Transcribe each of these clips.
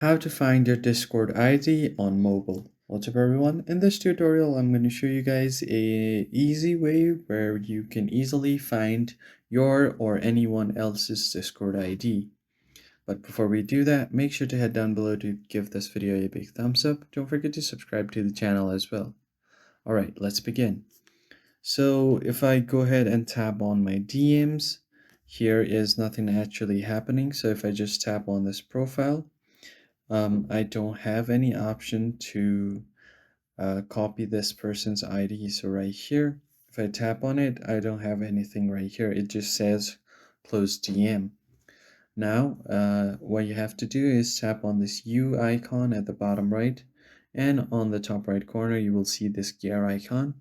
How to find your Discord ID on mobile. What's up everyone? In this tutorial I'm going to show you guys a easy way where you can easily find your or anyone else's Discord ID. But before we do that, make sure to head down below to give this video a big thumbs up. Don't forget to subscribe to the channel as well. Alright, let's begin. So if I go ahead and tap on my DMs, here is nothing actually happening. So if I just tap on this profile, I don't have any option to copy this person's ID. So right here, if I tap on it, I don't have anything right here. It just says close DM. Now, what you have to do is tap on this U icon at the bottom right, and on the top right corner, you will see this gear icon.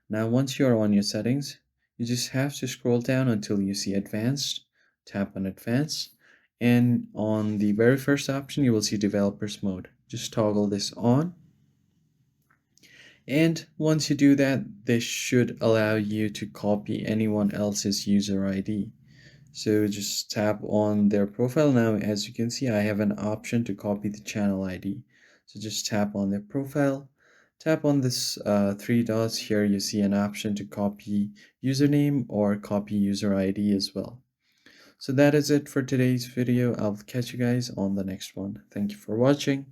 Now, once you are on your settings, you just have to scroll down until you see advanced, tap on advanced, and on the very first option, you will see developers mode. Just toggle this on. And once you do that, this should allow you to copy anyone else's user ID. So just tap on their profile. Now, as you can see, I have an option to copy the channel ID. So just tap on their profile, tap on this three dots here. You see an option to copy username or copy user ID as well. So that is it for today's video. I'll catch you guys on the next one. Thank you for watching.